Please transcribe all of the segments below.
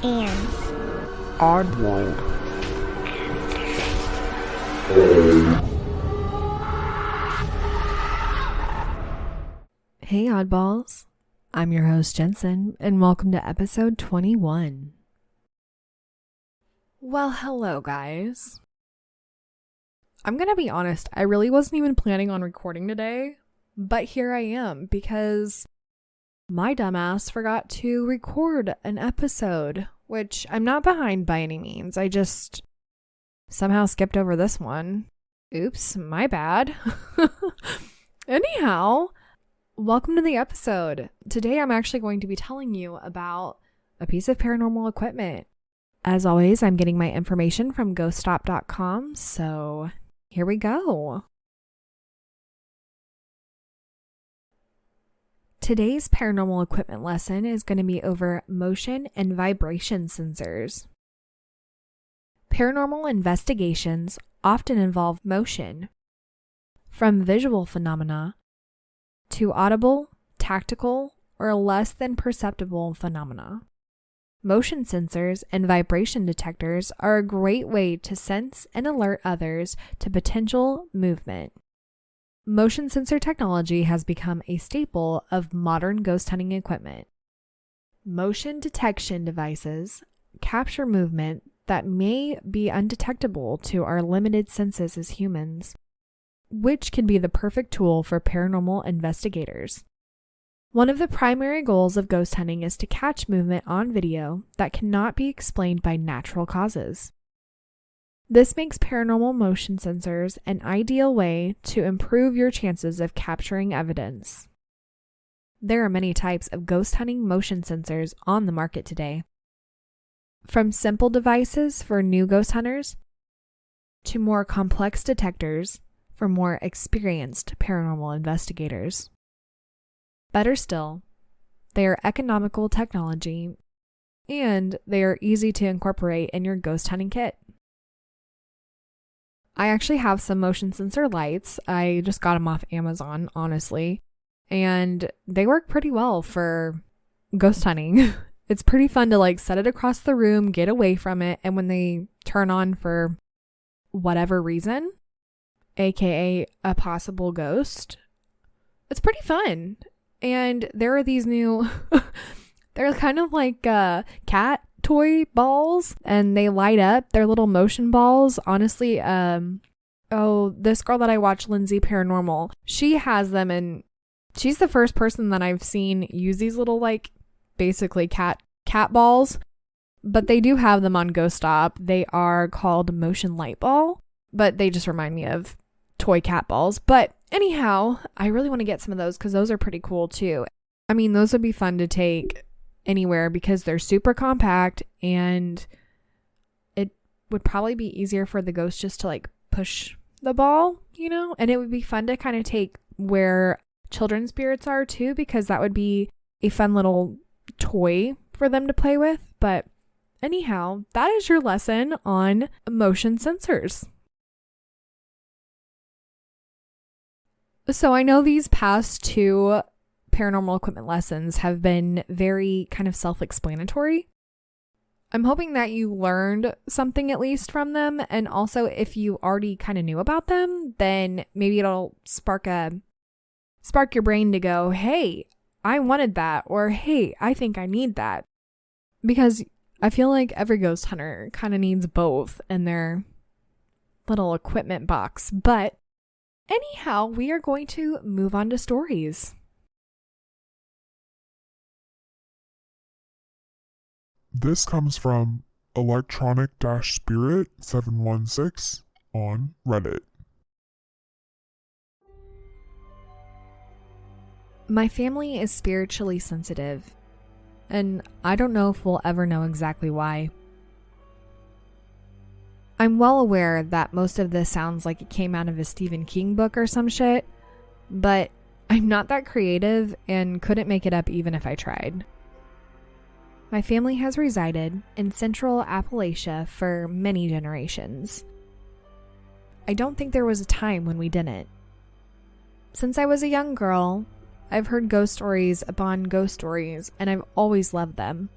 and Oddworld. Hey oddballs, I'm your host Jensen, and welcome to episode 21. Well, hello guys. I'm gonna be honest, I really wasn't even planning on recording today, but here I am because my dumbass forgot to record an episode, which I'm not behind by any means. I just somehow skipped over this one. Oops, my bad. Anyhow, welcome to the episode. Today I'm actually going to be telling you about a piece of paranormal equipment. As always, I'm getting my information from ghoststop.com, so here we go. Today's paranormal equipment lesson is going to be over motion and vibration sensors. Paranormal investigations often involve motion, from visual phenomena to audible, tactical, or less than perceptible phenomena. Motion sensors and vibration detectors are a great way to sense and alert others to potential movement. Motion sensor technology has become a staple of modern ghost hunting equipment. Motion detection devices capture movement that may be undetectable to our limited senses as humans, which can be the perfect tool for paranormal investigators. One of the primary goals of ghost hunting is to catch movement on video that cannot be explained by natural causes. This makes paranormal motion sensors an ideal way to improve your chances of capturing evidence. There are many types of ghost hunting motion sensors on the market today. From simple devices for new ghost hunters to more complex detectors for more experienced paranormal investigators. Better still, they are economical technology and they are easy to incorporate in your ghost hunting kit. I actually have some motion sensor lights. I just got them off Amazon, honestly, and they work pretty well for ghost hunting. It's pretty fun to set it across the room, get away from it, and when they turn on for whatever reason, aka a possible ghost, it's pretty fun. And there are these new, they're kind of like cat toy balls, and they light up. They're little motion balls. Honestly, this girl that I watch, Lindsay Paranormal, she has them, and she's the first person that I've seen use these little basically cat balls, but they do have them on Ghost Stop. They are called Motion Light Ball, but they just remind me of toy cat balls. But anyhow, I really want to get some of those because those are pretty cool too. I mean, those would be fun to take anywhere because they're super compact, and it would probably be easier for the ghost just to push the ball, and it would be fun to kind of take where children's spirits are too, because that would be a fun little toy for them to play with. But anyhow, that is your lesson on motion sensors. So I know these past two paranormal equipment lessons have been very kind of self-explanatory. I'm hoping that you learned something at least from them, and also if you already kind of knew about them, then maybe it'll spark your brain to go, hey, I wanted that, or hey, I think I need that. Because I feel like every ghost hunter kind of needs both in their little equipment box. But anyhow, we are going to move on to stories. This comes from electronic-spirit716 on Reddit. My family is spiritually sensitive, and I don't know if we'll ever know exactly why. I'm well aware that most of this sounds like it came out of a Stephen King book or some shit, but I'm not that creative and couldn't make it up even if I tried. My family has resided in Central Appalachia for many generations. I don't think there was a time when we didn't. Since I was a young girl, I've heard ghost stories upon ghost stories, and I've always loved them.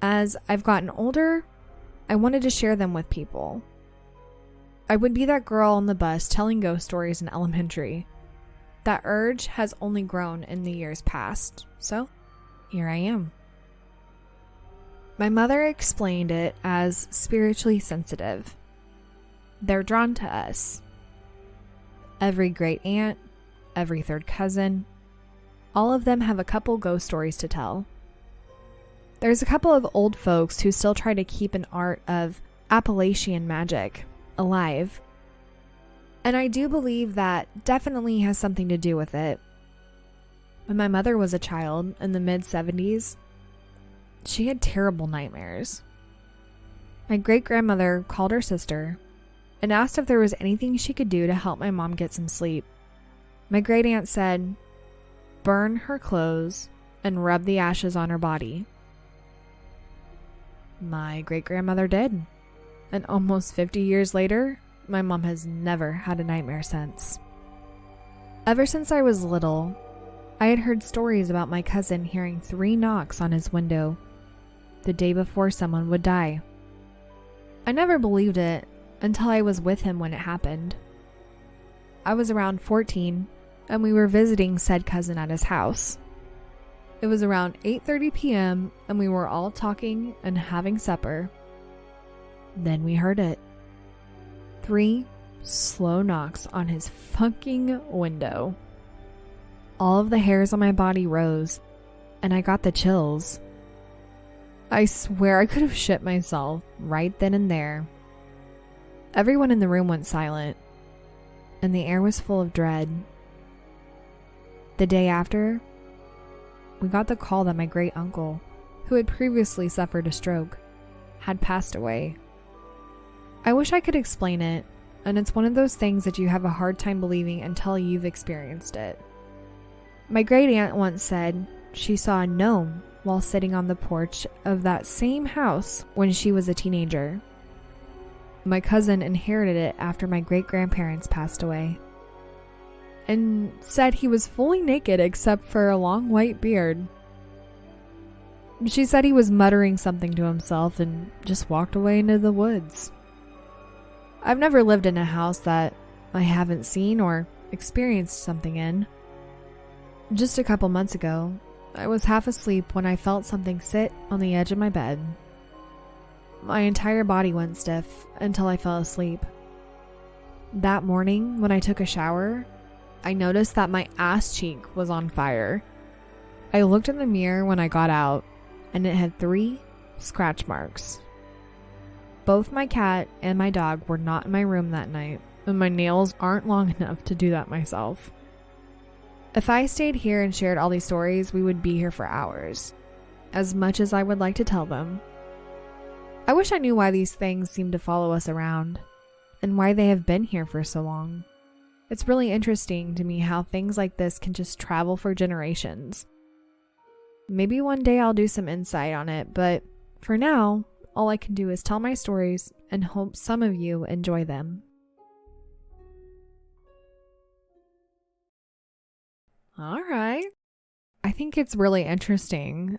As I've gotten older, I wanted to share them with people. I would be that girl on the bus telling ghost stories in elementary. That urge has only grown in the years past, so here I am. My mother explained it as spiritually sensitive. They're drawn to us. Every great aunt, every third cousin, all of them have a couple ghost stories to tell. There's a couple of old folks who still try to keep an art of Appalachian magic alive. And I do believe that definitely has something to do with it. When my mother was a child in the mid-70s, she had terrible nightmares. My great-grandmother called her sister and asked if there was anything she could do to help my mom get some sleep. My great-aunt said, burn her clothes and rub the ashes on her body. My great-grandmother did. And almost 50 years later, my mom has never had a nightmare since. Ever since I was little, I had heard stories about my cousin hearing 3 knocks on his window the day before someone would die. I never believed it until I was with him when it happened. I was around 14, and we were visiting said cousin at his house. It was around 8:30 p.m., and we were all talking and having supper. Then we heard it. 3 slow knocks on his fucking window. All of the hairs on my body rose, and I got the chills. I swear I could have shit myself right then and there. Everyone in the room went silent, and the air was full of dread. The day after, we got the call that my great uncle, who had previously suffered a stroke, had passed away. I wish I could explain it, and it's one of those things that you have a hard time believing until you've experienced it. My great aunt once said she saw a gnome while sitting on the porch of that same house when she was a teenager. My cousin inherited it after my great-grandparents passed away, and said he was fully naked except for a long white beard. She said he was muttering something to himself and just walked away into the woods. I've never lived in a house that I haven't seen or experienced something in. Just a couple months ago, I was half asleep when I felt something sit on the edge of my bed. My entire body went stiff until I fell asleep. That morning, when I took a shower, I noticed that my ass cheek was on fire. I looked in the mirror when I got out, and it had 3 scratch marks. Both my cat and my dog were not in my room that night, and my nails aren't long enough to do that myself. If I stayed here and shared all these stories, we would be here for hours, as much as I would like to tell them. I wish I knew why these things seem to follow us around, and why they have been here for so long. It's really interesting to me how things like this can just travel for generations. Maybe one day I'll do some insight on it, but for now, all I can do is tell my stories and hope some of you enjoy them. All right. I think it's really interesting.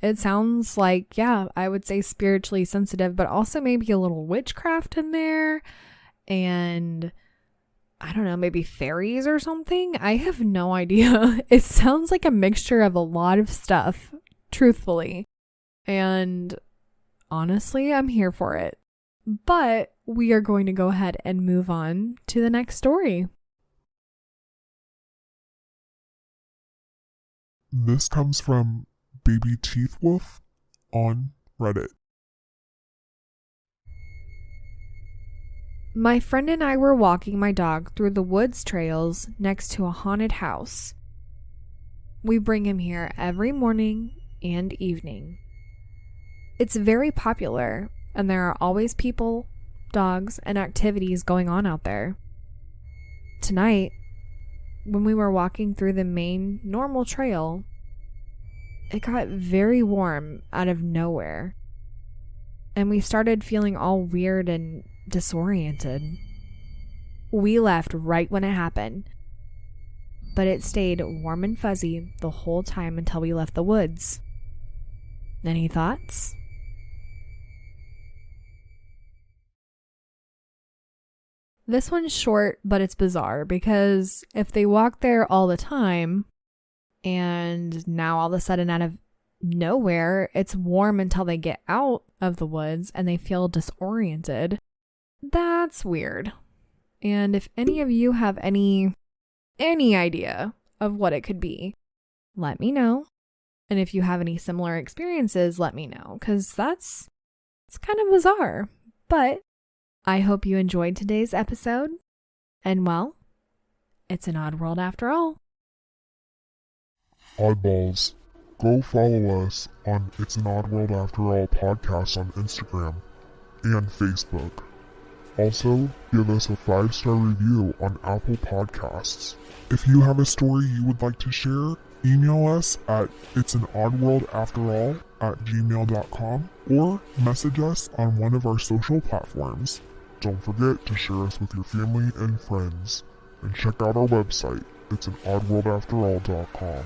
It sounds like, yeah, I would say spiritually sensitive, but also maybe a little witchcraft in there. And I don't know, maybe fairies or something. I have no idea. It sounds like a mixture of a lot of stuff, truthfully. And honestly, I'm here for it. But we are going to go ahead and move on to the next story. This comes from Babyteethwoof on Reddit. My friend and I were walking my dog through the woods trails next to a haunted house. We bring him here every morning and evening. It's very popular, and there are always people, dogs, and activities going on out there. Tonight, when we were walking through the main normal trail, it got very warm out of nowhere, and we started feeling all weird and disoriented. We left right when it happened, but it stayed warm and fuzzy the whole time until we left the woods. Any thoughts? This one's short, but it's bizarre because if they walk there all the time and now all of a sudden out of nowhere it's warm until they get out of the woods and they feel disoriented, that's weird. And if any of you have any idea of what it could be, let me know. And if you have any similar experiences, let me know, because it's kind of bizarre. But I hope you enjoyed today's episode. And well, it's an odd world after all. Oddballs, go follow us on It's an Odd World After All podcast on Instagram and Facebook. Also, give us a 5-star review on Apple Podcasts. If you have a story you would like to share, email us at itsanOddWorldAfterAll@gmail.com or message us on one of our social platforms. Don't forget to share us with your family and friends. And check out our website, itsanOddWorldAfterAll.com.